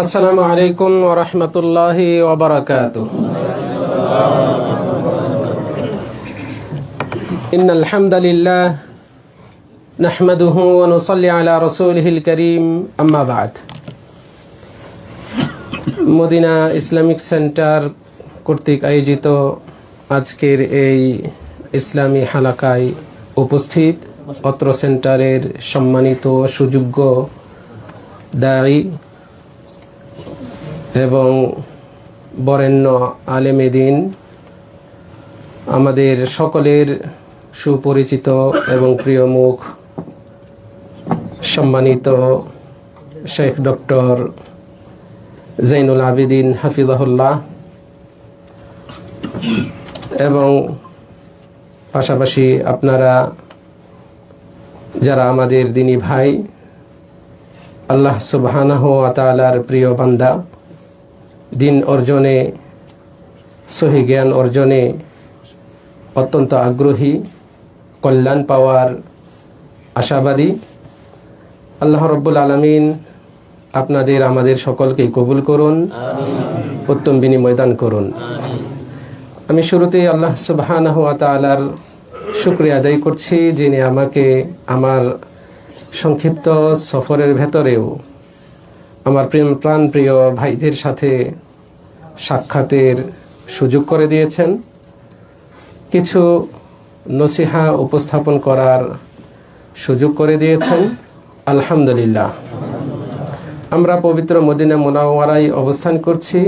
আসসালামু আলাইকুম ওয়া রাহমাতুল্লাহি ওয়া বারাকাতুহু। ইন্নাল হামদালিল্লাহ নাহমাদুহু ওয়া নুসাল্লি আলা রাসূলিহিল কারীম, আম্মা বা'দ। মদিনা ইসলামিক সেন্টার কর্তৃক আয়োজিত আজকের এই ইসলামী হালাকায় উপস্থিত অত্র সেন্টারের সম্মানিত সুযোগ্য দায়ী এবং বরেণ্য আলেমে দ্বীন, আমাদের সকলের সুপরিচিত এবং প্রিয় মুখ সম্মানিত শেখ ডক্টর জৈনুল আবেদিন হাফিজাহুল্লাহ, এবং পাশাপাশি আপনারা যারা আমাদের দ্বীনী ভাই, আল্লাহ সুবহানাহু ওয়া তাআলার প্রিয় বান্দা, দিন অর্জনে, সহি জ্ঞান অর্জনে অত্যন্ত আগ্রহী, কল্যাণ পাওয়ার আশাবাদী, আল্লাহ রাব্বুল আলামিন আপনাদের আমাদের সকলকেই কবুল করুন, উত্তম বিনিময় দান করুন। আমি শুরুতেই আল্লাহ সুবহানাহু ওয়া তাআলার শুকরিয়া আদায় করছি, যিনি আমাকে আমার সংক্ষিপ্ত সফরের ভেতরেও আমার প্রাণ প্রিয় ভাইদের সাথে সাক্ষাতের সুযোগ করে দিয়েছেন, কিছু নসিহা উপস্থাপন করার সুযোগ করে দিয়েছেন। আলহামদুলিল্লাহ। আমরা পবিত্র মদিনা মুনাওয়ারায় অবস্থান করছি।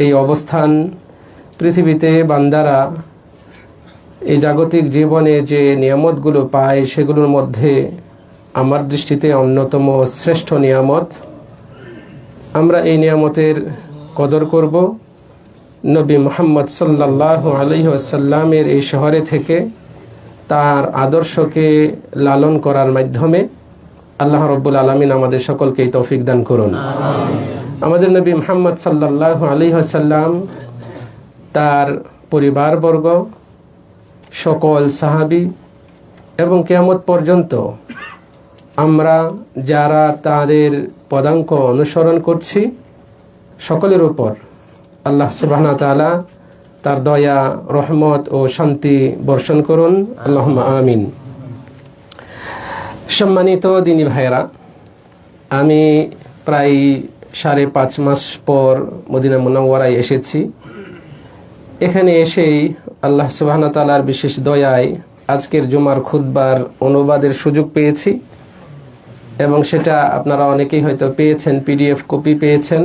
এই অবস্থান পৃথিবীতে বান্দারা এই জাগতিক জীবনে যে নিয়ামতগুলো পায় সেগুলোর মধ্যে আমার দৃষ্টিতে অন্যতম শ্রেষ্ঠ নিয়ামত। আমরা এই নিয়ামতের কদর করব। নবী মুহাম্মদ সাল্লাল্লাহু আলাইহি ওয়াসাল্লামের এই শহরে থেকে তার আদর্শকে লালন করার মাধ্যমে আল্লাহ রাব্বুল আলামিন আমাদের সকলকে তৌফিক দান করুন। আমাদের নবী মুহাম্মদ সাল্লাল্লাহু আলাইহি ওয়াসাল্লাম, তার পরিবারবর্গ, সকল সাহাবী এবং কিয়ামত পর্যন্ত আমরা যারা তাদের পদাঙ্ক অনুসরণ করছি সকলের উপর আল্লাহ সুবহানাহু ওয়া তাআলা তার দয়া, রহমত ও শান্তি বর্ষণ করুন, আল্লাহুম্মা আমিন। সম্মানিত দ্বীনী ভাইয়েরা, আমি প্রায় 5.5 মাস পর মদিনা মুনাওয়ারায় এসেছি। এখানে এসেই আল্লাহ সুবহানাহু ওয়া তাআলার বিশেষ দয়ায় আজকের জুমার খুতবার অনুবাদের সুযোগ পেয়েছি, এবং সেটা আপনারা অনেকেই হয়তো পেয়েছেন, পিডিএফ কপি পেয়েছেন,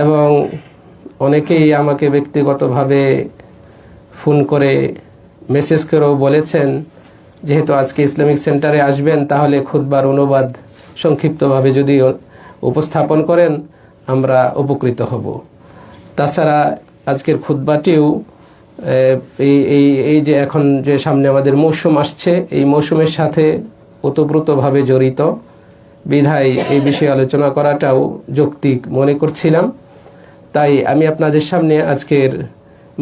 এবং অনেকেই আমাকে ব্যক্তিগতভাবে ফোন করে মেসেজ করেও বলেছেন, যেহেতু আজকে ইসলামিক সেন্টারে আসবেন তাহলে খুতবার অনুবাদ সংক্ষিপ্তভাবে যদি উপস্থাপন করেন আমরা উপকৃত হব। তাছাড়া আজকের খুতবাটিও এই যে এখন যে সামনে আমাদের মৌসুম আসছে, এই মৌসুমের সাথে ওতপ্রোতভাবে জড়িত বিধায় এই বিষয়ে আলোচনা করাটাও যৌক্তিক মনে করছিলাম। তাই আমি আপনাদের সামনে আজকের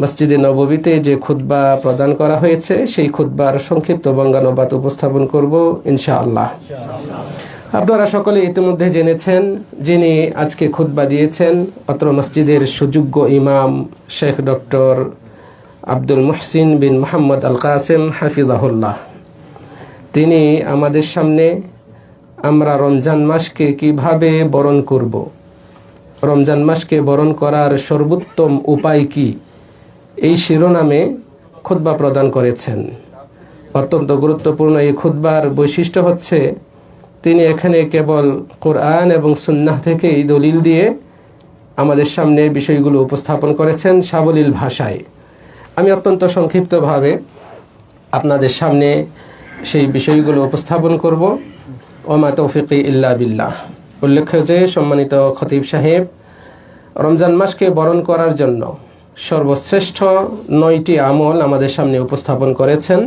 মসজিদে নববীতে যে খুতবা প্রদান করা হয়েছে সেই খুতবার সংক্ষিপ্ত বঙ্গানুবাদ উপস্থাপন করব ইনশাআল্লাহ। আপনারা সকলে ইতিমধ্যে জেনেছেন, যিনি আজকে খুতবা দিয়েছেন অত্র মসজিদের সুযোগ্য ইমাম শেখ ডক্টর আব্দুল মুহসিন বিন মুহাম্মদ আল কাসেম হাফিজাহুল্লাহ। তিনি আমাদের সামনে আমরা রমজান মাসকে কিভাবে বরণ করব, রমজান মাসকে বরণ করার সর্বোত্তম উপায় কি, এই শিরোনামে খুতবা প্রদান করেছেন। অত্যন্ত গুরুত্বপূর্ণ এই খুতবার বৈশিষ্ট্য হচ্ছে তিনি এখানে কেবল কোরআন এবং সুন্নাহ থেকেই দলিল দিয়ে আমাদের সামনে বিষয়গুলো উপস্থাপন করেছেন সাবলীল ভাষায়। আমি অত্যন্ত সংক্ষিপ্তভাবে আপনাদের সামনে সেই বিষয়গুলো উপস্থাপন করব। ওমা তৌফিকি ইল্লা বিল্লাহ। উল্লেখ্য যে সম্মানিত খতিব সাহেব রমজান মাসকে বরণ করার জন্য সর্বশ্রেষ্ঠ 9টি আমল আমাদের সামনে উপস্থাপন করেছেন।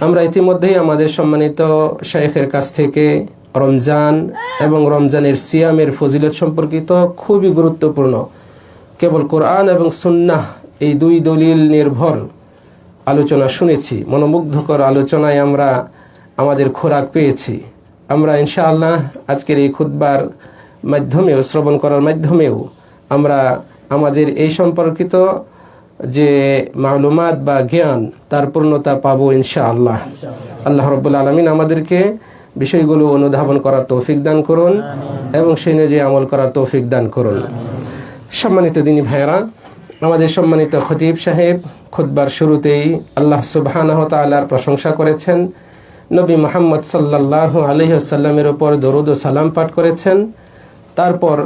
আমরা ইতিমধ্যেই আমাদের সম্মানিত শাইখের কাছ থেকে রমজান এবং রমজানের সিয়ামের ফজিলত সম্পর্কিত খুবই গুরুত্বপূর্ণ কেবল কোরআন এবং সুন্নাহ এই দুই দলিল নির্ভর আলোচনা শুনেছি। মনোমুগ্ধকর আলোচনায় আমরা আমাদের খোরাক পেয়েছি। আমরা ইনশাআল্লাহ আজকের এই খুতবার মাধ্যমেও শ্রবণ করার মাধ্যমেও আমরা আমাদের এই সম্পর্কিত যে মালুমাত বা জ্ঞান তার পূর্ণতা পাবো ইনশাআল্লাহ। আল্লাহ রাব্বুল আলামিন আমাদেরকে বিষয়গুলো অনুধাবন করার তৌফিক দান করুন এবং সেই অনুযায়ী আমল করার তৌফিক দান করুন। সম্মানিত দিনী ভাইয়েরা, আমাদের সম্মানিত খতিব সাহেব খুতবার শুরুতেই আল্লাহ সুবহানাহু ওয়া তাআলার প্রশংসা করেছেন, নবী মুহাম্মদ সাল্লাল্লাহু আলাইহি ওয়াসাল্লামের উপর দরুদ ও সালাম পাঠ করেছেন। তারপর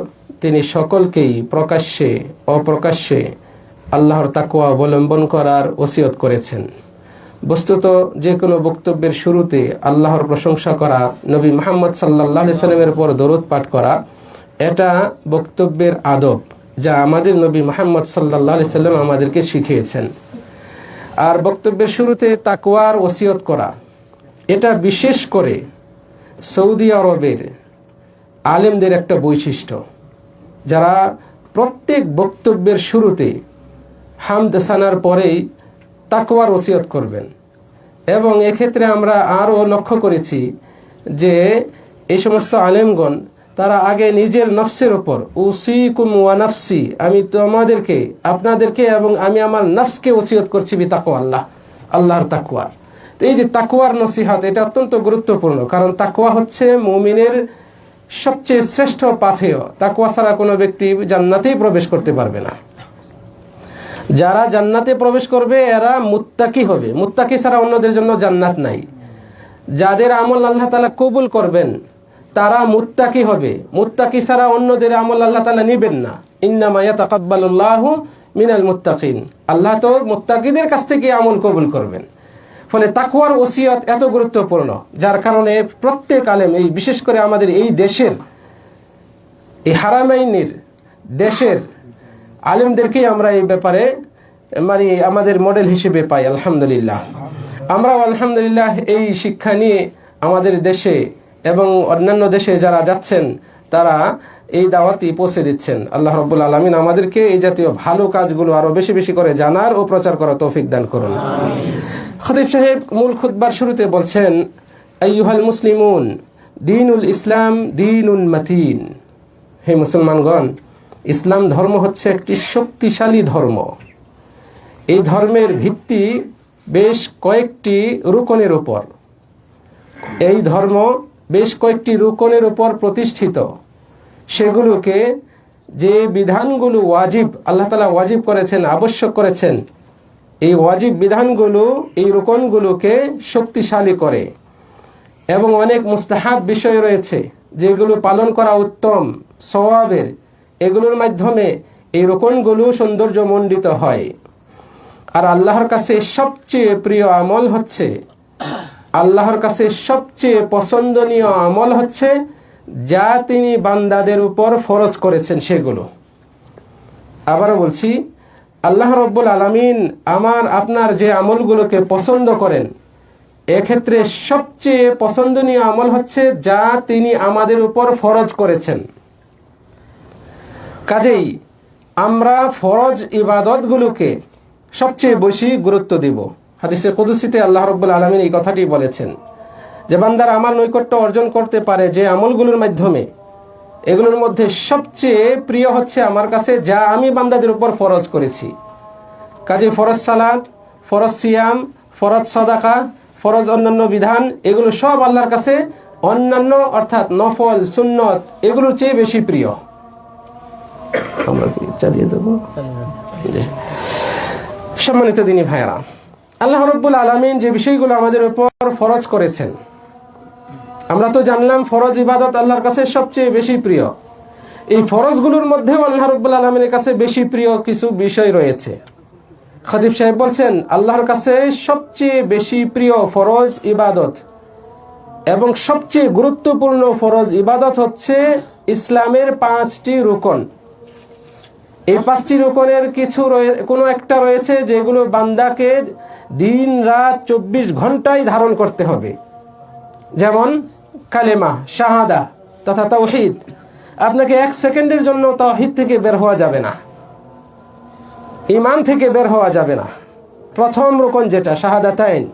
তিনি সকলকেই প্রকাশ্যে অপ্রকাশ্যে আল্লাহর তাকওয়া অবলম্বন করার ওসিয়ত করেছেন। বস্তুত যে কোনো বক্তব্যের শুরুতে আল্লাহর প্রশংসা করা, নবী মুহাম্মদ সাল্লাল্লাহু আলাইহি ওয়াসাল্লামের উপর দরুদ পাঠ করা, এটা বক্তব্যের আদব যা আমাদের নবী মুহাম্মদ সাল্লাল্লাহু আলাইহি ওয়াসাল্লাম আমাদেরকে শিখিয়েছেন। আর বক্তব্যের শুরুতে তাকওয়ার ওসিয়ত করা, এটা বিশেষ করে সৌদি আরবের আলেমদের একটা বৈশিষ্ট্য, যারা প্রত্যেক বক্তব্যের শুরুতে হামদ সানার পরেই তাকওয়ার ওসিয়ত করবেন। এবং এক্ষেত্রে আমরা আরও লক্ষ্য করেছি যে এই সমস্ত আলেমগণ তারা আগে নিজের নফসের উপর উসিকুম ওয়া নাফসি, আমি তোমাদেরকে আপনাদেরকে এবং আমি আমার নফসকে ওসিয়ত করছি বিতাকওয়া আল্লাহ, আল্লাহর তাকওয়া। তো এই যে তাকওয়ার নসিহত, এটা অত্যন্ত গুরুত্বপূর্ণ, কারণ তাকওয়া হচ্ছে মুমিনের সবচেয়ে শ্রেষ্ঠ পাথেয়। তাকওয়া ছাড়া কোনো ব্যক্তি জান্নাতেই প্রবেশ করতে পারবে না। যারা জান্নাতে প্রবেশ করবে এরা মুত্তাকি হবে, মুত্তাকি ছাড়া অন্যদের জন্য জান্নাত নাই। যাদের আমল আল্লাহ তাআলা কবুল করবেন তারা মুত্তাকি হবে, মুত্তাকি ছাড়া অন্যদের আমল আল্লাহ তাআলা নিবেন না। ইন্নামা ইয়াতাকাব্বালুল্লাহু মিনাল মুত্তাকিন, আল্লাহ তো মুত্তাকিদের কাছ থেকে আমল কবুল করবেন। ফলে তাকওয়ার ওসিয়ত এত গুরুত্বপূর্ণ, যার কারণে প্রত্যেক আলেম, এই বিশেষ করে আমাদের এই দেশের, এই হারামাইনের দেশের আলেমদেরকেই আমরা এই ব্যাপারে মানে আমাদের মডেল হিসেবে পাই। আলহামদুলিল্লাহ, আমরাও আলহামদুলিল্লাহ এই শিক্ষা নিয়ে আমাদের দেশে এবং অন্যান্য দেশে যারা যাচ্ছেন তারা এই দাওয়াতই পৌঁছে দিচ্ছেন। আল্লাহ রাব্বুল আলামিন আমাদেরকে এই জাতীয় ভালো কাজগুলো আরো বেশি বেশি করে জানার ও প্রচার করার তৌফিক দান করুন। খতিব সাহেব মূল খুতবার শুরুতে বলছেন, আইয়ুহাল মুসলিমুন, দীনুল ইসলাম দীনুন মাতিন। হে মুসলমানগণ, ইসলাম ধর্ম হচ্ছে একটি শক্তিশালী ধর্ম। এই ধর্মের ভিত্তি বেশ কয়েকটি রুকনের উপর, এই ধর্ম বেশ কয়েকটি রুকনের উপর প্রতিষ্ঠিত। সেগুলোকে যে বিধানগুলো ওয়াজিব, আল্লাহ তাআলা ওয়াজিব করেছেন, আবশ্যক করেছেন, এই ওয়াজিব বিধানগুলো এই রুকনগুলোকে শক্তিশালী করে। এবং অনেক মুস্তাহাব বিষয় রয়েছে যেগুলো পালন করা উত্তম, সওয়াবের, এগুলোর মাধ্যমে এই রুকনগুলো সৌন্দর্যমণ্ডিত হয়। আর আল্লাহর কাছে সবচেয়ে প্রিয় আমল হচ্ছে, আল্লাহর কাছে সবচেয়ে পছন্দনীয় আমল হচ্ছে যা তিনি বান্দাদের উপর ফরজ করেছেন সেগুলো। আবারও বলছি, আল্লাহ রাব্বুল আলামিন আমার আপনার যে আমলগুলোকে পছন্দ করেন, এক্ষেত্রে সবচেয়ে পছন্দনীয় আমল হচ্ছে যা তিনি আমাদের উপর ফরজ করেছেন। কাজেই আমরা ফরজ ইবাদতগুলোকে সবচেয়ে বেশি গুরুত্ব দিব। হাদিসে কুদসিতে আল্লাহ রাব্বুল আলামিন এই কথাটি বলেছেন যে বান্দারা আমার নৈকট্য অর্জন করতে পারে যে আমলগুলোর মাধ্যমে, এগুলোর মধ্যে সবচেয়ে প্রিয় হচ্ছে আমার কাছে যা আমি বান্দাদের উপর ফরজ করেছি। কাজে ফরজ সালাত, ফরজ সিয়াম, ফরজ সাদাকা, ফরজ অন্যান্য বিধান, এগুলো সব আল্লাহর কাছে অন্যান্য অর্থাৎ নফল, সুন্নত এগুলোর চেয়ে বেশি প্রিয়। আমরা চালিয়ে যাব। সম্মানিত দিনী ভাইয়েরা, আল্লাহ রাব্বুল আলামিন যে বিষয়গুলো আমাদের উপর ফরজ করেছেন, আমরা তো জানলাম ফরজ ইবাদত আল্লাহর কাছে সবচেয়ে বেশি প্রিয়। এই ফরজগুলোর মধ্যেও আল্লাহ রাব্বুল আলামিনের কাছে বেশি প্রিয় কিছু বিষয় রয়েছে। খতিব সাহেব বলছেন আল্লাহর কাছে সবচেয়ে বেশি প্রিয় ফরজ ইবাদত এবং সবচেয়ে গুরুত্বপূর্ণ ফরজ ইবাদত হচ্ছে ইসলামের 5টি রুকন। এই 5টি রুকনের কোনো একটা রয়েছে যেগুলো বান্দাকে দিন রাত 24 ঘন্টায় ধারণ করতে হবে, যেমন কালেমা, শাহাদা তথা তাওহীদ। আপনাকে 1 সেকেন্ডের জন্য তাওহীদ থেকে বের হওয়া যাবে না, ঈমান থেকে বের হওয়া যাবে না। প্রথম রুকন যেটা শাহাদাতাইন।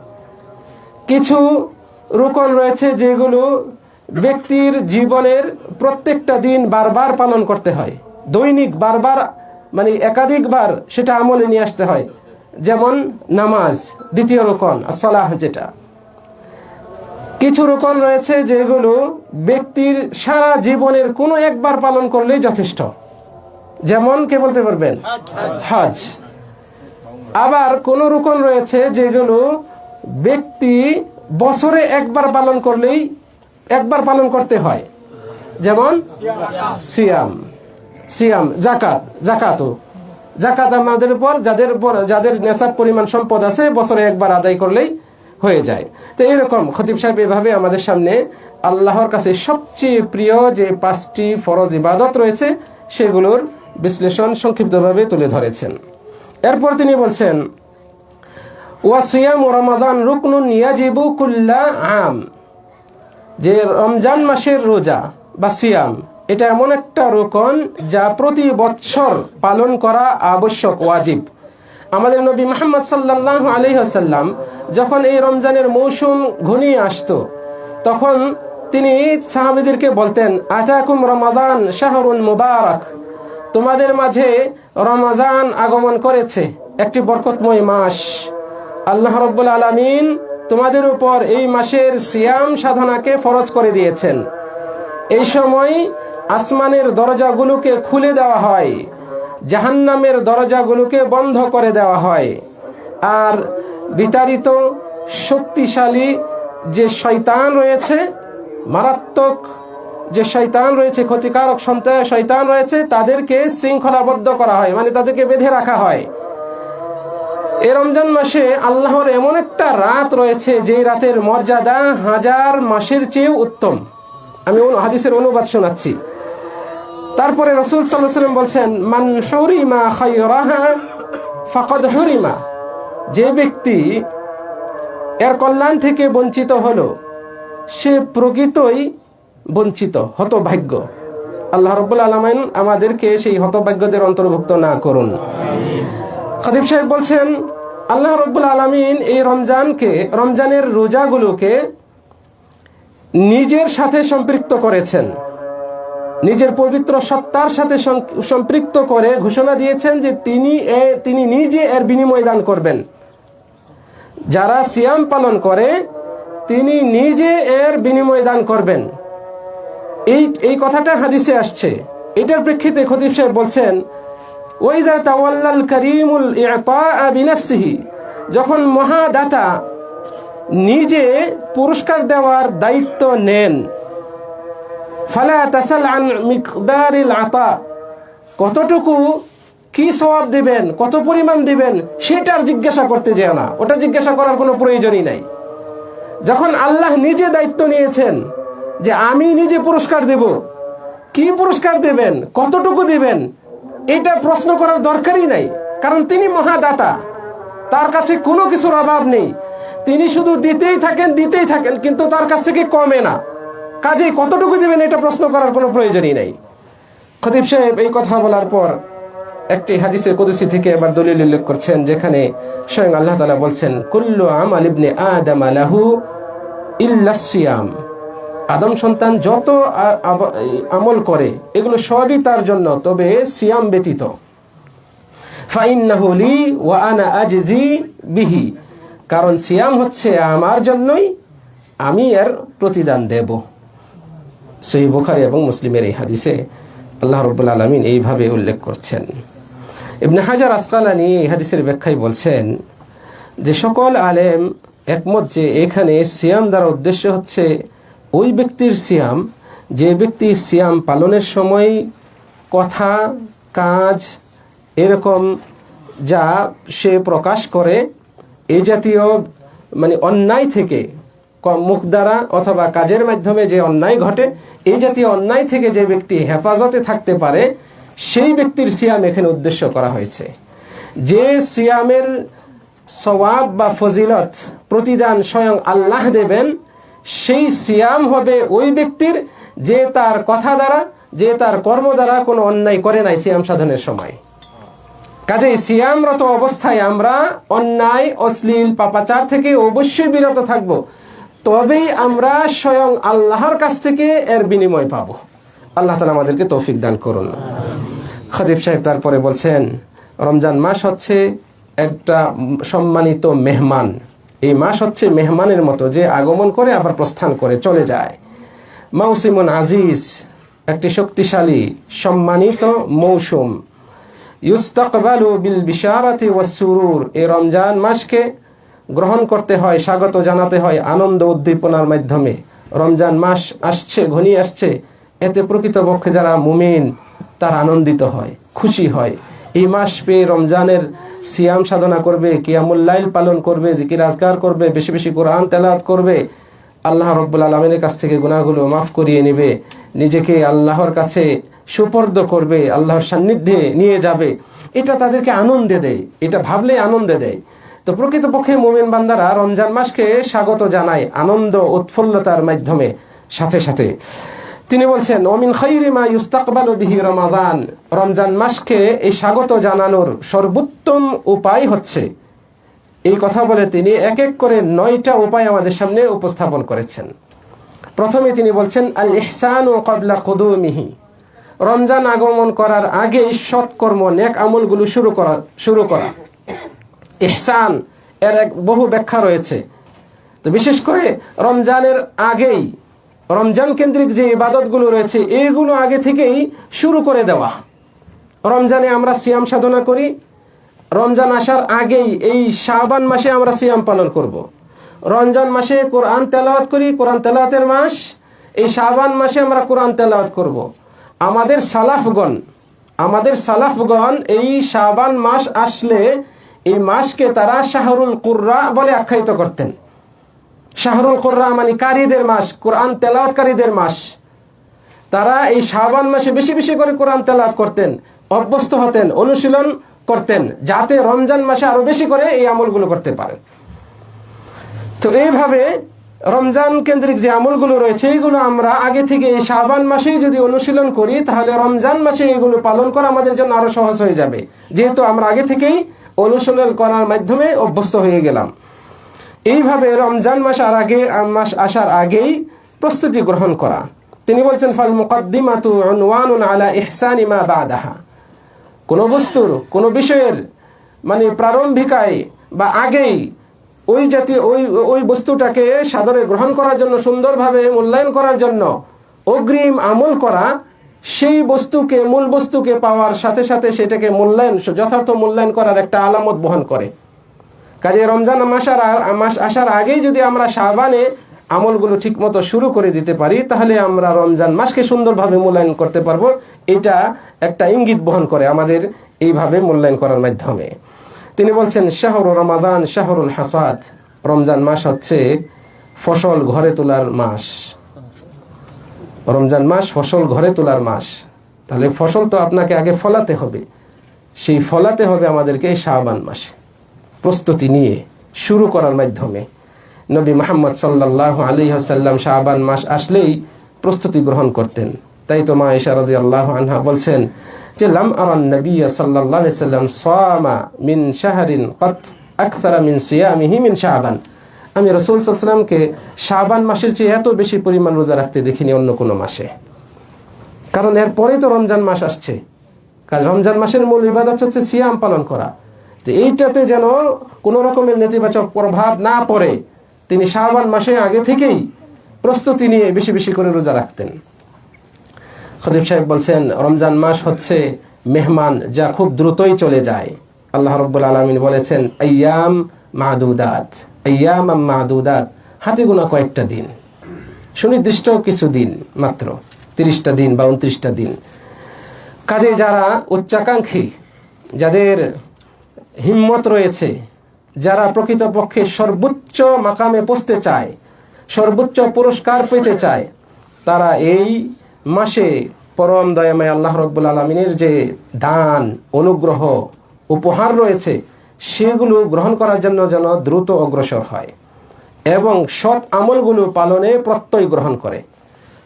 কিছু রুকন রয়েছে যেগুলো ব্যক্তির জীবনের প্রত্যেকটা দিন বারবার পালন করতে হয়, দৈনিক বারবার, মানে একাধিকবার সেটা আমলে নিয়ে আসতে হয়, যেমন নামাজ, দ্বিতীয় রুকন as-সালাহ যেটা। কিছু রুকন রয়েছে যেগুলো ব্যক্তির সারা জীবনের কোনো একবার পালন করলেই যথেষ্ট, যেমন কে বলতে পারবেন? হজ। আবার কোন রুকন রয়েছে যেগুলো ব্যক্তি বছরে একবার পালন করলেই, একবার পালন করতে হয়, যেমন সিয়াম, জাকাত আমাদের উপর যাদের নেশাব পরিমাণ সম্পদ আছে বছরে একবার আদায় করলেই হয়ে যায়। তো এরকম খতিব সাহেব এভাবে আমাদের সামনে আল্লাহর কাছে সবচেয়ে প্রিয় যে 5টি ফরজ ইবাদত রয়েছে সেগুলোর বিশ্লেষণ সংক্ষিপ্তভাবে তুলে ধরেছেন। এরপর তিনি বলছেন ওয়া সিয়ামু রমাদান রুকনুন ইয়াজিবু কুল্লা আম, যে রমজান মাসের রোজা বা সিয়াম এটা এমন একটা রুকন যা প্রতি বছর পালন করা আবশ্যক, ওয়াজিব। আমাদের নবী মুহাম্মদ সাল্লাল্লাহু আলাইহি ওয়াসাল্লাম যখন এই রমজানের মৌসুম ঘনিয়ে আসতো তখন তিনি সাহাবীদেরকে বলতেন আতাকুম রমাদান শাহরুন মুবারক, তোমাদের মাঝে রমজান আগমন করেছে, একটি বরকতময় মাস। আল্লাহ রাব্বুল আলামিন তোমাদের উপর এই মাসের সিয়াম সাধনাকে ফরজ করে দিয়েছেন। এই সময় আসমানের দরজাগুলোকে খুলে দেওয়া হয়, জাহান্নামের দরজাগুলোকে বন্ধ করে দেওয়া হয়, আর বিতাড়িত শক্তিশালী যে শয়তান রয়েছে, মারাত্মক যে শয়তান রয়েছে, ক্ষতিকারক শয়তান রয়েছে, তাদেরকে শৃঙ্খলাবদ্ধ করা হয়, মানে তাদেরকে বেঁধে রাখা হয়। এই রমজান মাসে আল্লাহর এমন একটা রাত রয়েছে যে রাতের মর্যাদা 1000 মাসের চেয়েও উত্তম। আমি হাদিসের অনুবাদ শোনাচ্ছি। তারপরে রাসূল সাল্লাল্লাহু আলাইহি ওয়াসাল্লাম বলছেন মান হুরিমা খায়রাহা ফাকাদ হুরিমা, যে ব্যক্তি এর কল্যাণ থেকে বঞ্চিত হলো সে প্রকৃতই বঞ্চিত, হতভাগ্য। আল্লাহ রাব্বুল আলামিন আমাদেরকে সেই হতভাগ্যদের অন্তর্ভুক্ত না করুন। খতিব সাহেব বলছেন আল্লাহ রাব্বুল আলামিন এই রমজানের রোজাগুলোকে নিজের সাথে সম্পৃক্ত করেছেন, নিজের পবিত্র সত্তার সাথে সম্পৃক্ত করে ঘোষণা দিয়েছেন যে তিনি নিজে এর বিনিময় দান করবেন। যারা সিয়াম পালন করে তিনি নিজে এর বিনিময় দান করবেন। এই কথাটা হাদিসে আসছে। এটার প্রেক্ষিতে খতিব সাহেব বলছেন ওয়াইদা তাওয়াল্লাল কারীমুল ইআতা বিনাফসিহি, যখন মহাদাতা নিজে পুরস্কার দেওয়ার দায়িত্ব নেন, ফালা তাসাল আন মিকদারিল আতা, কতটুকু কি সওয়াব দিবেন, কত পরিমাণ দিবেন সেটার জিজ্ঞাসা করতে যেও না, ওটা জিজ্ঞাসা করার কোনো প্রয়োজনই নাই। যখন আল্লাহ নিজে দায়িত্ব নিয়েছেন যে আমি নিজে পুরস্কার দেব, কি পুরস্কার দেবেন, কতটুকু দিবেন, এটা প্রশ্ন করার দরকারই নাই, কারণ তিনি মহাদাতা, তার কাছে কোনো কিছুর অভাব নেই, তিনি শুধু দিতেই থাকেন, কিন্তু তার কাছ থেকে কমে না। কাজেই কতটুকু দিবেন এটা প্রশ্ন করার কোনো প্রয়োজনই নাই। খতিব সাহেব এই কথা বলার পর একটি হাদিসের কুদসি থেকে আবার দলিল উল্লেখ করছেন, যেখানে স্বয়ং আল্লাহ তাআলা বলছেন কুল্লু আমাল ইবনে আদম লাহু ইল্লা সিয়াম, আদম সন্তান যত আমল করে এগুলো সবই তার জন্য, তবে সিয়াম ব্যতীত। ফাইন্নাহু লি ওয়া আনা আজজি বিহি, কারণ সিয়াম হচ্ছে আমার জন্যই, আমি এর প্রতিদান দেব। সহিহ বুখারী এবং মুসলিমের এই হাদিসে আল্লাহ রাব্বুল আলামিন এইভাবে উল্লেখ করছেন। ইবনে হাজার আসকালানী এই হাদিসের ব্যাখ্যায় বলছেন যে সকল আলেম একমত যে এখানে সিয়াম দ্বারা উদ্দেশ্য হচ্ছে ওই ব্যক্তির সিয়াম যে ব্যক্তি সিয়াম পালনের সময় কথা, কাজ, এরকম যা সে প্রকাশ করে, এই জাতীয় মানে অন্যায় থেকে মুখ দ্বারা অথবা কাজের মাধ্যমে যে অন্যায় ঘটে, এই জাতীয় অন্যায় থেকে যে ব্যক্তি হেফাজতে থাকতে পারে সেই ব্যক্তির সিয়াম এখানে উদ্দেশ্য করা হয়েছে। যে সিয়ামের সওয়াব বা ফজিলত প্রতিদান স্বয়ং আল্লাহ দেবেন, সেই সিয়াম হবে ওই ব্যক্তির যে তার কথা দ্বারা, যে তার কর্ম দ্বারা কোনো অন্যায় করে নাই সিয়াম সাধনের সময়। কাজেই সিয়ামরত অবস্থায় আমরা অন্যায়, অশ্লীল, পাপাচার থেকে অবশ্যই বিরত থাকব, তবেই আমরা স্বয়ং আল্লাহর কাছ থেকে এর বিনিময় পাব। আল্লাহ তাআলা আমাদেরকে তৌফিক দান করুন। খতিব সাহেব তারপরে বলছেন, রমজান মাস হচ্ছে একটা সম্মানিত মেহমান। এই মাস হচ্ছে মেহমানের মতো, যে আগমন করে আবার প্রস্থান করে চলে যায়। মৌসুমুন আজিজ, একটি শক্তিশালী সম্মানিত মৌসুম। ইউস্তাকবালু বিল বিশারাতি ওয়াস সুরুর, এই রমজান মাসকে গ্রহণ করতে হয়, স্বাগত জানাতে হয় আনন্দ উদ্দীপনার মাধ্যমে। রমজান মাস আসছে, ঘনিয়ে আসছে, এতে প্রকৃতপক্ষে যারা মুমিন তারা আনন্দিত হয়, খুশি হয়। এই মাস পেয়ে রমজানের সিয়াম সাধনা করবে, কিয়ামুল লাইল পালন করবে, জিকির আজকার করবে, বেশি বেশি কোরআন তেলাওয়াত করবে, আল্লাহ রাব্বুল আলামিনের কাছ থেকে গুনাহগুলো মাফ করিয়ে নেবে, নিজেকে আল্লাহর কাছে সুপর্দ করবে, আল্লাহর সান্নিধ্যে নিয়ে যাবে। এটা তাদেরকে আনন্দে দেয়, এটা ভাবলে আনন্দে দেয়। তো প্রকৃতপক্ষে মুমিন বান্দারা রমজান মাসকে স্বাগত জানায় আনন্দ উৎফুল্লতার মাধ্যমে, সাথে সাথে। তিনি বলছেন, ওমিন খাইরি মা ইউস্তাকবালু বিহি রমাদান, রমজান মাসকে এই স্বাগত জানানোর সর্বোত্তম উপায় হচ্ছে, এই কথা বলে তিনি এক এক করে 9টা উপায় আমাদের সামনে উপস্থাপন করেছেন। প্রথমে তিনি বলছেন, আল ইহসানু ক্বাবলা কুদুমিহি, রমজান আগমন করার আগে সৎকর্ম, নেক আমলগুলো শুরু করা। ইহসান এর এক বহু ব্যাখ্যা রয়েছে। তো বিশেষ করে রমজানের আগেই রমজান কেন্দ্রিক যে ইবাদতগুলো রয়েছে এইগুলো আগে থেকেই শুরু করে দেওয়া। রমজানে আমরা সিয়াম সাধনা করি, রমজান আসার আগেই এই শাবান মাসে আমরা সিয়াম পালন করব। রমজান মাসে কোরআন তেলাওয়াত করি, কোরআন তেলাওয়াতের মাস, এই শাবান মাসে আমরা কোরআন তেলাওয়াত করব। আমাদের সালাফগণ এই শাবান মাস আসলে এই মাসকে তারা শাহরুল কুররা বলে আখ্যায়িত করতেন। শাহরুল কুররা মানে কারীদের মাস, কোরআন তেলাওয়াতকারীদের মাস। তারা এই শাবান মাসে বেশি বেশি করে কোরআন তেলাওয়াত করতেন, অভ্যস্ত হতেন, অনুশীলন করতেন, যাতে রমজান মাসে আরো বেশি করে এই আমলগুলো করতে পারেন। তো এইভাবে রমজান কেন্দ্রিক যে আমলগুলো রয়েছে এইগুলো আমরা আগে থেকে এই শাবান মাসেই যদি অনুশীলন করি, তাহলে রমজান মাসে এগুলো পালন করা আমাদের জন্য আরো সহজ হয়ে যাবে, যেহেতু আমরা আগে থেকেই অনুশীলন করার মাধ্যমে অভ্যস্ত হয়ে গেলাম। এইভাবে রমজান মাস আসার আগেই প্রস্তুতি গ্রহণ করা। তিনি বলছেন, ফাল মুকদ্দিমাতু উনওয়ানুন আলা ইহসানি মা বাদাহা, কোন বস্তুর, কোন বিষয়ের মানে প্রারম্ভিকায় বা আগেই ওই জাতীয় ওই বস্তুটাকে সাদরে গ্রহণ করার জন্য, সুন্দরভাবে মূল্যায়ন করার জন্য অগ্রিম আমল করা, সেই বস্তুকে, মূল বস্তুকে পাওয়ার সাথে সাথে সেটাকে যথার্থ মূল্যায়ন করার একটা আলামত বহন করে। কাজে রমজান মাস আসার আগেই যদি আমরা শাবানে আমলগুলো ঠিকমতো শুরু করে দিতে পারি, তাহলে আমরা রমজান মাসকে সুন্দরভাবে মূল্যায়ন করতে পারবো। এটা একটা ইঙ্গিত বহন করে আমাদের এইভাবে মূল্যায়ন করার মাধ্যমে। তিনি বলছেন, শাহরু রমাদান শাহরুল হাসাদ, রমজান মাস হচ্ছে ফসল ঘরে তোলার মাস। রমজান মাস ফসল ঘরে তোলার মাস। তাহলে ফসল তো আপনাকে আগে ফলাতে হবে, সেই ফলাতে হবে আমাদেরকে এই শাবান মাসে প্রস্তুতি নিয়ে শুরু করার মাধ্যমে। নবী মুহাম্মদ সাল্লাল্লাহু আলাইহি ওয়াসাল্লাম শাবান মাস আসলেই প্রস্তুতি গ্রহণ করতেন। তাই তো মা আয়েশা রাদিয়াল্লাহু আনহা বলছেন যে, লাম আরান নবী সাল্লাল্লাহু আলাইহি ওয়াসাল্লাম সামা মিন শাহরিন কত আকসারা মিন সিয়ামিহি মিন শাবান, আমি রাসূল সাল্লাল্লাহু আলাইহি ওয়াসাল্লামকে শাবান মাসের চেয়ে এত বেশি পরিমাণ রোজা রাখতে দেখিনি অন্য কোনো মাসে। কারণ এর পরেই তো রমজান মাস আসছে। কারণ রমজান মাসের মূল ইবাদত হচ্ছে সিয়াম পালন করা। তো এইটাতে যেন কোনো রকমের নেতিবাচক প্রভাব না পড়ে, তিনি শাবান মাসে আগে থেকেই প্রস্তুতি নিয়ে বেশি বেশি করে রোজা রাখতেন। খতিব সাহেব বলছেন, রমজান মাস হচ্ছে মেহমান, যা খুব দ্রুতই চলে যায়। আল্লাহ রাব্বুল আলামিন বলেছেন, আইয়াম মাদুদাত, হাতে গোনা কয়েকটা দিন, সুনির্দিষ্ট কিছু দিন মাত্র, 30টা দিন বা 29টা দিন। কাজে যারা উচ্চাকাঙ্ক্ষী, যাদের হিম্মত রয়েছে, যারা প্রকৃতপক্ষে সর্বোচ্চ মাকামে পৌঁছতে চায়, সর্বোচ্চ পুরস্কার পেতে চায়, তারা এই মাসে পরম দয়াময় আল্লাহ রাব্বুল আলামিনের যে দান, অনুগ্রহ, উপহার রয়েছে সেগুলো গ্রহণ করার জন্য যেন দ্রুত অগ্রসর হয় এবং সৎ আমলগুলো পালনে প্রত্যয় গ্রহণ করে।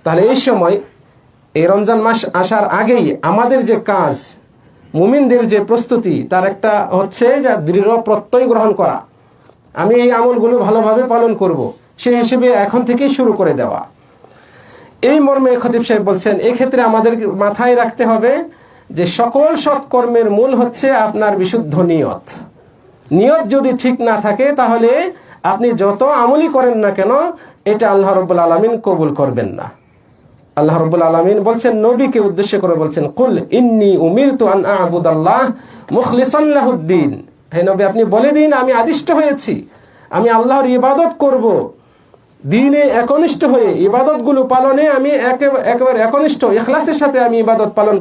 তাহলে এই সময়, এই রমজান মাস আসার আগেই আমাদের যে কাজ, মুমিনদের যে প্রস্তুতি, তার একটা হচ্ছে যে দৃঢ় প্রত্যয় গ্রহণ করা। আমি এই আমলগুলো ভালোভাবে পালন করব, সেই হিসেবে এখন থেকেই শুরু করে দেওয়া। এই মর্মে খতিব সাহেব বলছেন, এই ক্ষেত্রে আমাদের মাথায় রাখতে হবে যে সকল সৎকর্মের মূল হচ্ছে আপনার বিশুদ্ধ নিয়ত। নিয়ত যদি ঠিক না থাকে তাহলে আপনি যত আমলই করেন না কেন এটা আল্লাহ রাব্বুল আলামিন কবুল করবেন না। আল্লাহ রাব্বুল আলামিন বলছেন, নবীকে উদ্দেশ্য করে বলছেন, কুল ইন্নী উমিরতু আন আ'বুদাল্লাহ মুখলিসান লাহুদ্দিন। হে নবী, আপনি বলে দিন, আমি আদিষ্ট হয়েছি আমি আল্লাহর ইবাদত করব, দ্বীনে একনিষ্ঠ হয়ে ইবাদতগুলো পালনে আমি একেবারে একনিষ্ঠ ইখলাসের সাথে আমি ইবাদত পালন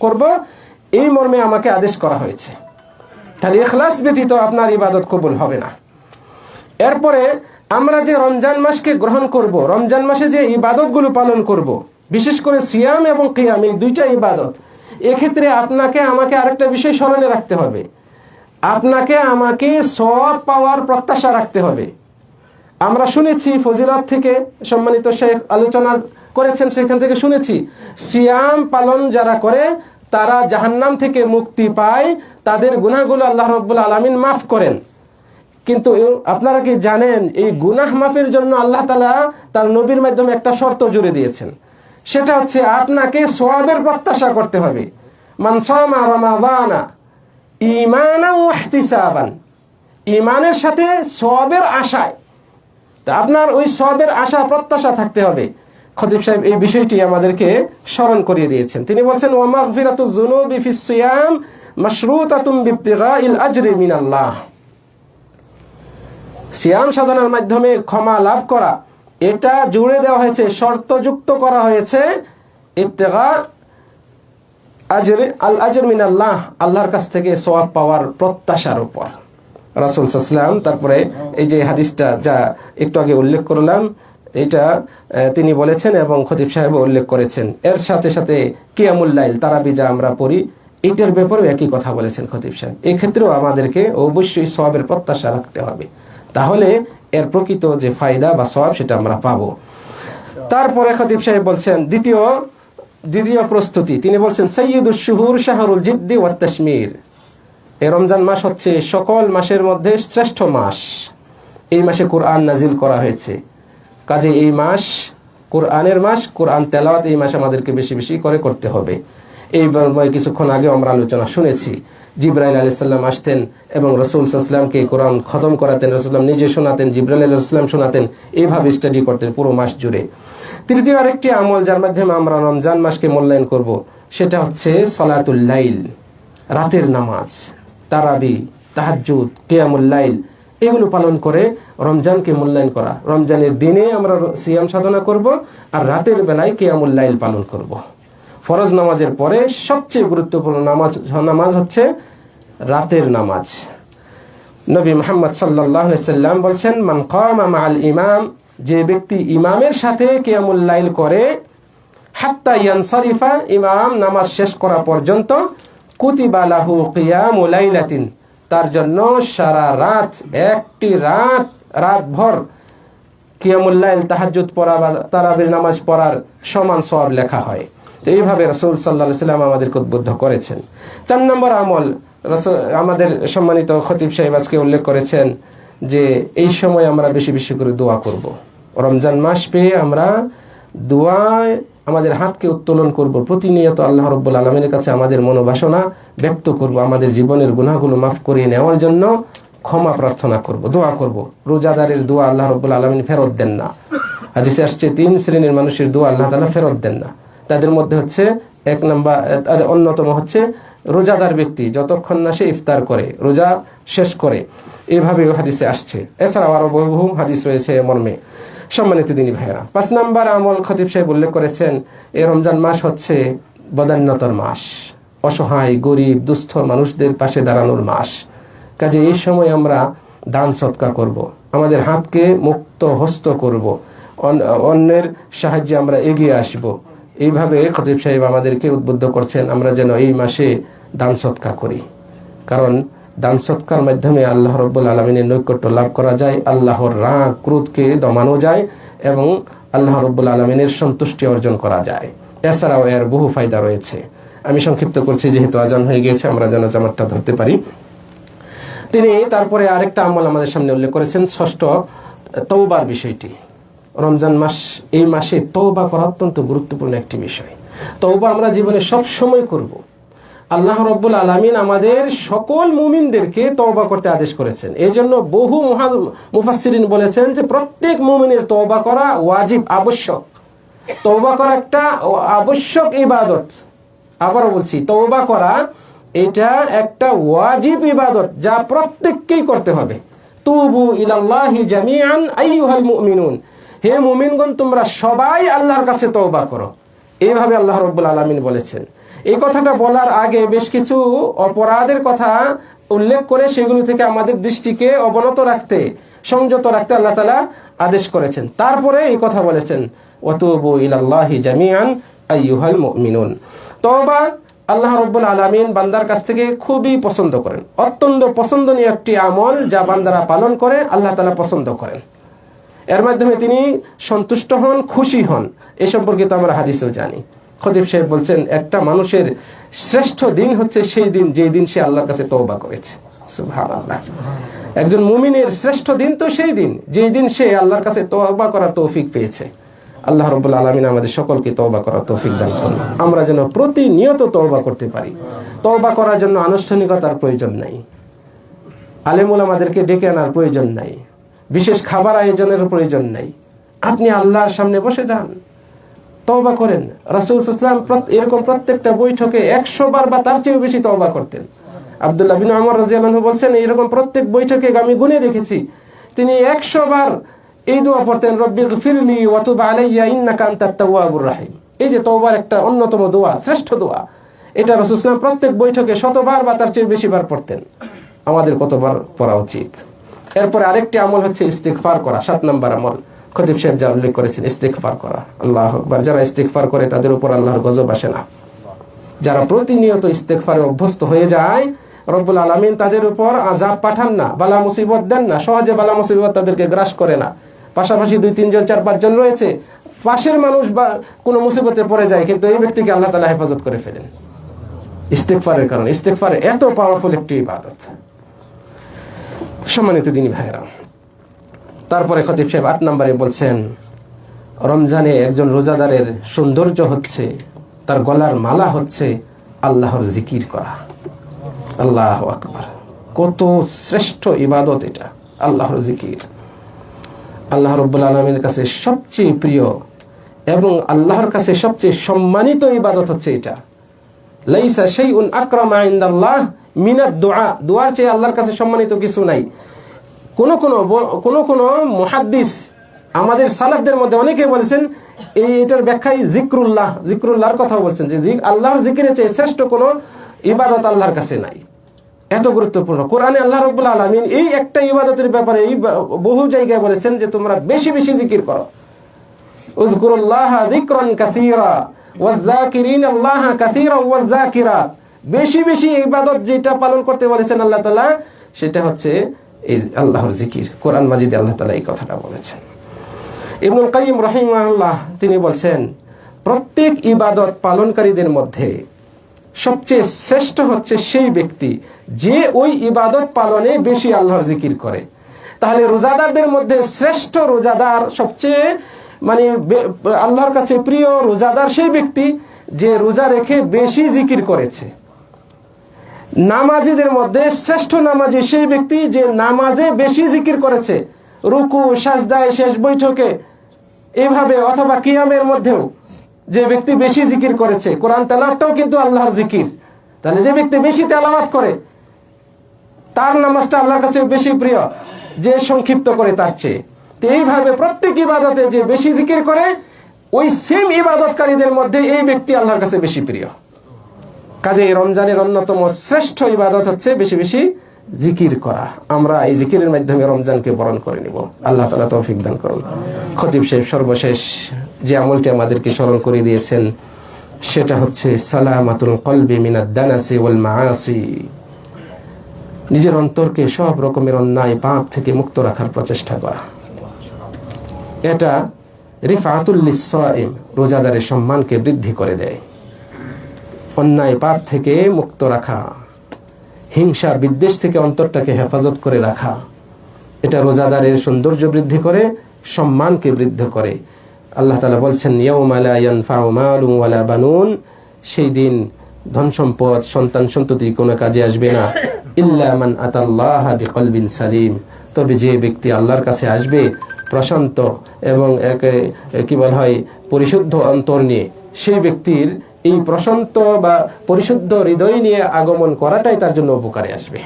করব, এই মর্মে আমাকে আদেশ করা হয়েছে। তাহলে ইখলাস ব্যতীত আপনার ইবাদত কবুল হবে না। এরপরে আমরা যে রমজান মাসকে গ্রহণ করব, রমজান মাসে যে ইবাদতগুলো পালন করব, বিশেষ করে সিয়াম এবং কিয়াম, এই দুইটা ইবাদত, এক্ষেত্রে আপনাকে আমাকে আরেকটা বিষয় স্মরণে রাখতে হবে। আপনাকে আমাকে সওয়াব পাওয়ার প্রত্যাশা রাখতে হবে। আমরা শুনেছি ফজিলত থেকে, সম্মানিত শেখ আলোচনা করেছেন, সেখান থেকে শুনেছি সিয়াম পালন যারা করে তারা জাহান্নাম থেকে মুক্তি পায়, তাদের গুনাহগুলো আল্লাহ রাব্বুল আলামিন মাফ করেন। কিন্তু আপনারা কি জানেন, এই গুনাহ মাফের জন্য আল্লাহ তাআলা তার নবীর মাধ্যমে একটা শর্ত জুড়ে দিয়েছেন। সেটা হচ্ছে আপনাকে সওয়াবের প্রত্যাশা করতে হবে। মান সামা রমাদানা ঈমানান ওয়া ইহতিসাবান, ঈমানের সাথে সওয়াবের আশায়, তা আপনার ওই সওয়াবের আশা প্রত্যাশা থাকতে হবে। খতিব সাহেব এই বিষয়টি আমাদেরকে স্মরণ করিয়ে দিয়েছেন। তিনি বলছেন, ওয়া মাগফিরাতুয যুনুবি ফিস সিয়াম মাশরুতাতুন বিবতিগাইল আজরি মিনাল্লাহ। সিয়াম সাধনার মাধ্যমে ক্ষমা লাভ করা, এটা জুড়ে দেওয়া হয়েছে, শর্তযুক্ত করা হয়েছে ইবতিগা আল আজর মিনাল্লাহ, আল্লাহর কাছ থেকে সওয়াব পাওয়ার প্রত্যাশার উপর। রাসূল সাল্লাল্লাহু আলাইহি ওয়াসাল্লাম তারপরে এই যে হাদিসটা যা একটু আগে উল্লেখ করলাম, এটা তিনি বলেছেন এবং খতিব সাহেব উল্লেখ করেছেন। এর সাথে সাথে কিয়ামুল লাইল, তারাবি যা আমরা পড়ি, এটার ব্যাপারেও একই কথা বলেছেন খতিব সাহেব। এই ক্ষেত্রেও আমাদেরকে অবশ্যই সওয়াবের প্রত্যাশা রাখতে হবে, তাহলে এর প্রকৃত যে ফায়দা বা সওয়াব সেটা আমরা পাবো। তারপরে খতিব সাহেব বলছেন দ্বিতীয় প্রস্তুতি, তিনি বলছেন সাইয়্যিদুশ শুহুর শাহরুল জিদ্দি ওয়াত তাশমির। এই রমজান মাস হচ্ছে সকল মাসের মধ্যে শ্রেষ্ঠ মাস। এই মাসে কোরআন নাজিল করা হয়েছে, কাজে এই মাস কোরআনের মাস, কোরআন তেলাওয়াত এই মাসে আমাদেরকে বেশি বেশি করে করতে হবে। এই কিছুক্ষণ আগে আমরা আলোচনা শুনেছি, জিবরাইল আলাইহিস সালাম আসতেন এবং রাসূল সাল্লাল্লাহু আলাইহি ওয়াসাল্লামকে কোরআন খতম করাতেন, রাসূলুল্লাহ নিজে শোনাতেন, জিবরাইল আলাইহিস সালাম শোনাতেন, এইভাবে স্টাডি করতেন পুরো মাস জুড়ে। তৃতীয় আরেকটি আমল যার মাধ্যমে আমরা রমজান মাসকে মূল্যায়ন করব, সেটা হচ্ছে সালাতুল লাইল, রাতের নামাজ, তারাবি, তাহাজ্জুদ, কিয়ামুল লাইল, এগুলো পালন করে রমজানকে মূল্যায়ন করা। রমজানের দিনে আমরা সিয়াম সাধনা করব আর রাতের বেলায় কিয়ামুল লাইল পালন করব। ফরজ নামাজের পরে সবচেয়ে গুরুত্বপূর্ণ নামাজ হচ্ছে রাতের নামাজ। নবী মুহাম্মদ সাল্লাল্লাহু আলাইহি সাল্লাম বলছেন, মান কামা মাআল ইমাম, যে ব্যক্তি ইমামের সাথে কিয়ামুল লাইল করে, হাত্তা ইয়ানসারিফা, ইমাম নামাজ শেষ করা পর্যন্ত, কুতিবা লাহু কিয়ামু লাইলাতিন, তার জন্য সারা রাত, একটি রাতভর কিয়ামুল লাইল, তাহাজ্জুদ পড়া বা তারাবির নামাজ পড়ার সমান সওয়াব লেখা হয়। তো এইভাবে রাসূল সাল্লাল্লাহু আলাইহি সাল্লাম আমাদেরকে উদ্বুদ্ধ করেছেন। 4 নম্বর আমল আমাদের সম্মানিত খতিব সাহেব আজকে উল্লেখ করেছেন যে এই সময় আমরা বেশি বেশি করে দোয়া করব। রমজান মাস পেয়ে আমরা দোয়ায় আমাদের হাতকে উত্তোলন করব, প্রতিনিয়ত আল্লাহ রাব্বুল আলামিনের কাছে আমাদের মনোবাসনা ব্যক্ত করব, আমাদের জীবনের গুনাহগুলো মাফ করিয়ে নেওয়ার জন্য ক্ষমা প্রার্থনা করব, দোয়া করব। রোজাদারের দোয়া আল্লাহ রাব্বুল আলামিন ফেরত দেন না। হাদিসে আসছে 3 শ্রেণীর মানুষের দোয়া আল্লাহ তাআলা ফেরত দেন না। তাদের মধ্যে হচ্ছে অন্যতম হচ্ছে রোজাদার ব্যক্তি, যতক্ষণ না সে ইফতার করে, রোজা শেষ করে, এইভাবে হাদিসে আসছে। এছাড়াও আরো বহু হাদিস রয়েছে মর্মে। সম্মানিত দিনী ভাইয়েরা, 5 নম্বর আমল খতিব সাহেব উল্লেখ করেছেন, এই রমজান মাস হচ্ছে বদান্যতার মাস, অসহায়, গরিব, দুস্থ মানুষদের পাশে দাঁড়ানোর মাস। কাজে এই সময় আমরা দান সৎকার করব, আমাদের হাতকে মুক্ত হস্ত করব, অন্যের সাহায্যে আমরা এগিয়ে আসব। এইভাবে খতিব সাহেব আমাদেরকে উদ্বুদ্ধ করছেন আমরা যেন এই মাসে দান সৎকার করি। কারণ দান সৎকার মাধ্যমে আল্লাহ রাব্বুল আলামিনের নৈকট্য লাভ করা যায়, আল্লাহর রাগ ক্রোধকে দমানো যায় এবং আল্লাহ রাব্বুল আলামিনের সন্তুষ্টি অর্জন করা যায়। এছাড়াও এর বহু ফায়দা রয়েছে। আমি সংক্ষিপ্ত করছি যেহেতু আজান হয়ে গিয়েছে, আমরা যেন জামাতটা ধরতে পারি। তিনি তারপরে আরেকটা আমল আমাদের সামনে উল্লেখ করেছেন, ষষ্ঠ তওবার বিষয়টি। রমজান মাস, এই মাসে তওবা করা অত্যন্ত গুরুত্বপূর্ণ একটি বিষয়। তওবা আমরা জীবনে সব সময় করব। আল্লাহ রাব্বুল আলামিন আমাদের সকল মুমিনদেরকে তওবা করতে আদেশ করেছেন। এই জন্য বহু মুফাসসিরিন বলেছেন যে প্রত্যেক মুমিনের তওবা করা ওয়াজিব, আবশ্যক। তওবা করা একটা আবশ্যক ইবাদত। আবারও বলছি, তওবা করা এটা একটা ওয়াজিব ইবাদত যা প্রত্যেককেই করতে হবে। তুবু ইলাল্লাহি জামিআন আইয়ুহাল মুমিনুন, হে মুমিনগণ তোমরা সবাই আল্লাহর কাছে তওবা করো, এইভাবে আল্লাহ রাব্বুল আলামিন বলেছেন। এই কথাটা বলার আগে বেশ কিছু অপরাধের কথা উল্লেখ করে সেগুলো থেকে আমাদের দৃষ্টিকে অবনত রাখতে, সংযত রাখতে আল্লাহ তাআলা আদেশ করেছেন। তারপরে এই কথা বলেছেন, ওয়াতুবু ইলাল্লাহি জামিআন আইয়ুহাল মুমিনুন। তওবা আল্লাহ রাব্বুল আলামিন বান্দার কাছ থেকে খুবই পছন্দ করেন। অত্যন্ত পছন্দনীয় একটি আমল যা বান্দারা পালন করে আল্লাহ তাআলা পছন্দ করেন। এর মাধ্যমে তিনি সন্তুষ্ট হন, খুশি হন। এ সম্পর্কে তো আমরা হাদিসেও জানি। খতিব সাহেব বলছেন একটা মানুষের শ্রেষ্ঠ দিন হচ্ছে সেই দিন যেই দিন সে আল্লাহর কাছে তওবা করেছে। সুবহানাল্লাহ। একজন মুমিনের শ্রেষ্ঠ দিন তো সেই দিন যেই দিন সে আল্লাহর কাছে তওবা করার তৌফিক পেয়েছে। আল্লাহ রাব্বুল আলামিন আমাদের সকলকে তওবা করার তৌফিক দান করুন। আমরা যেন প্রতিনিয়ত তওবা করতে পারি। তওবা করার জন্য আনুষ্ঠানিকতার প্রয়োজন নাই, আলেম ওলামাদেরকে ডেকে আনার প্রয়োজন নাই, বিশেষ খাবার আয়োজনের প্রয়োজন নাই। আপনি আল্লাহর সামনে বসে যান, তওবা করেন। রাসূল সাল্লাল্লাহু আলাইহি ওয়াসাল্লাম এরকম প্রত্যেকটা বৈঠকে 100 বার বা তার চেয়েও বেশি তওবা করতেন। আব্দুল্লাহ বিন ওমর রাদিয়াল্লাহু আনহু বলছেন এরকম প্রত্যেক বৈঠকে আমি গুনে দেখেছি তিনি 100 বার এই দোয়া পড়তেন, রব্বিগফিরলি ওয়া তুব আলাইয়া ইন্নাকা আনতাত তাওয়াবুর রহিম। এই যে তওবার একটা অন্যতম দোয়া, শ্রেষ্ঠ দোয়া, এটা রাসূল সাল্লাল্লাহু আলাইহি ওয়াসাল্লাম প্রত্যেক বৈঠকে 100 বার বা তার চেয়ে বেশি বার পড়তেন। আমাদের কতবার পড়া উচিত? এরপরে আরেকটি আমল হচ্ছে ইস্তিগফার করা। 7 নম্বর আমল খতিব সাহেব যা উল্লেখ করেছেন, ইস্তিগফার করা। আল্লাহু আকবার। যারা ইস্তিগফার করে তাদের উপর আল্লাহর গজব আসে না। যারা প্রতিনিয়ত ইস্তিগফারে অভ্যস্ত হয়ে যায় রব্বুল আলামিন তাদের উপর আযাব পাঠান না, বালা মুসিবত দেন না, সহজে বালা মুসিবত তাদেরকে গ্রাস করে না। পাশাপাশি 2-3 জন 4-5 জন রয়েছে, পাশের মানুষ বা কোনো মুসিবতে পড়ে যায় কিন্তু এই ব্যক্তিকে আল্লাহ তাআলা হেফাজত করে ফেলেন ইস্তিগফারের কারণে। ইস্তিগফার এত পাওয়ারফুল একটি ইবাদত। সম্মানিত দিনী ভাইরা, তারপরে খতিব সাহেব 8 নম্বরে বলছেন রমজানে একজন রোজাদারের সৌন্দর্য হচ্ছে, তার গলার মালা হচ্ছে আল্লাহর জিকির করা। আল্লাহু আকবার। কত শ্রেষ্ঠ ইবাদত এটা আল্লাহর জিকির। আল্লাহ রাব্বুল আলামিনের কাছে সবচেয়ে প্রিয় এবং আল্লাহর কাছে সবচেয়ে সম্মানিত ইবাদত হচ্ছে এটা। লাইসা শাইউন আকরামা ইনদাল্লাহ মিনাদ দুআ। দুআর চেয়ে আল্লাহর কাছে সম্মানিত কিছু নাই। কোন মুহাদ্দিস আমাদের সালাফদের মধ্যে অনেকে বলেছেন এটার ব্যাখ্যায় জিক্রুল্লাহর কথা বলছেন যে আল্লাহর জিকিরের চেয়ে শ্রেষ্ঠ কোনো ইবাদত আল্লাহর কাছে নাই। এত গুরুত্বপূর্ণ। কোরআনে আল্লাহ রাব্বুল আলামিন এই একটা ইবাদতের ব্যাপারে বহু জায়গায় বলেছেন যে তোমরা বেশি বেশি জিকির করো। উযকুরুল্লাহা যিকরান কাসীরা ওয়ায-যাকিরিনা আল্লাহা কাসীরা ওয়ায-যাকিরাত। বেশি বেশি ইবাদত যেটা পালন করতে বলেছেন আল্লাহ তাআলা সেটা হচ্ছে এই আল্লাহর জিকির। কোরআন মাজিদে আল্লাহ তাআলা এই কথাটা বলেছেন। ইবনুল কাইয়িম রাহিমাহুল্লাহ তিনি বলছেন প্রত্যেক ইবাদত পালনকারীদের মধ্যে সবচেয়ে শ্রেষ্ঠ হচ্ছে সেই ব্যক্তি যে ওই ইবাদত পালনে বেশি আল্লাহর জিকির করে। তাহলে রোজাদারদের মধ্যে শ্রেষ্ঠ রোজাদার, সবচেয়ে আল্লাহর কাছে প্রিয় রোজাদার সেই ব্যক্তি যে রোজা রেখে বেশি জিকির করেছে। নামাজীদের মধ্যে শ্রেষ্ঠ নামাজি সেই ব্যক্তি যে নামাজে বেশি জিকির করেছে, রুকু সাজদায় শেষ বৈঠকে এভাবে, অথবা কিয়ামের মধ্যেও যে ব্যক্তি বেশি জিকির করেছে। কোরআন তেলাওয়াতটাও কিন্তু আল্লাহর জিকির। তাহলে যে ব্যক্তি বেশি তেলাওয়াত করে তার নামাজটা আল্লাহর কাছে বেশি প্রিয় যে সংক্ষিপ্ত করে তার চেয়ে। তো এইভাবে প্রত্যেক ইবাদতে যে বেশি জিকির করে ওই সেম ইবাদতকারীদের মধ্যে এই ব্যক্তি আল্লাহর কাছে বেশি প্রিয়। কাজে রমজানের অন্যতম শ্রেষ্ঠ ইবাদত হচ্ছে বেশি বেশি জিকির করা, আমরা এই জিকিরের মাধ্যমে রমজানকে বরণ করে নিব। আল্লাহ তাআলা তৌফিক দান করুন। খতিব সাহেব সর্বশেষ যে আমলটি আমাদেরকে স্মরণ করে দিয়েছেন সেটা হচ্ছে সালামাতুল কলবি মিনাদ দানাসি ওয়াল মাআসি, নিজের অন্তরকে সব রকমের অন্যায় পাপ থেকে মুক্ত রাখার প্রচেষ্টা করা। এটা রিফাতুল লিসসাইম, রোজাদারের সম্মানকে বৃদ্ধি করে দেয়। অন্যায় পাপ থেকে মুক্ত রাখা, হিংসা বিদ্বেষ থেকে অন্তরটাকে হেফাজত করে রাখা, এটা রোজাদারের সৌন্দর্য বৃদ্ধি করে, সম্মানকে বৃদ্ধি করে। আল্লাহ তাআলা বলছেন ইয়াউমা লা ইয়ানফাউ মালুন ওয়ালা বানুন, সেই দিন ধন সম্পদ সন্তান সন্ততি কোনো কাজে আসবে না, ইল্লা মান আতাল্লাহা বিকলবিন সালিম, তবে যে ব্যক্তি আল্লাহর কাছে আসবে প্রশান্ত এবং কি বলা হয় পরিশুদ্ধ অন্তর নিয়ে, সেই ব্যক্তির এই প্রশান্ত বা পরিশুদ্ধ হৃদয় নিয়ে আগমন করাটাই তার জন্য উপকারে আসবে।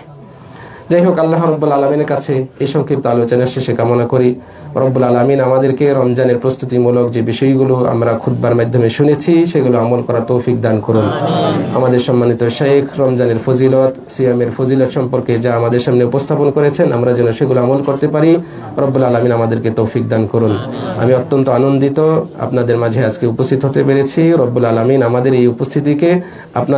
যাই হোক, আল্লাহ রাব্বুল আলামিনের কাছে এই সংক্ষিপ্ত আলোচনা শেষে কামনা করি রব্বুল আলামিন আমাদেরকে রমজানের প্রস্তুতিমূলক যে বিষয়গুলো আমরা খুতবার মাধ্যমে শুনেছি সেগুলো আমল করার তৌফিক দান করুন। আমাদের সম্মানিত শেখ রমজানের ফজিলত, সিয়ামের ফজিলত সম্পর্কে যা আমাদের সামনে উপস্থাপন করেছেন আমরা যেন সেগুলো আমল করতে পারি, রব্বুল আলামিন আমাদেরকে তৌফিক দান করুন। আমি অত্যন্ত আনন্দিত আপনাদের মাঝে আজকে উপস্থিত হতে পেরেছি। রব্বুল আলামিন আমাদের এই উপস্থিতিকে আপনাদের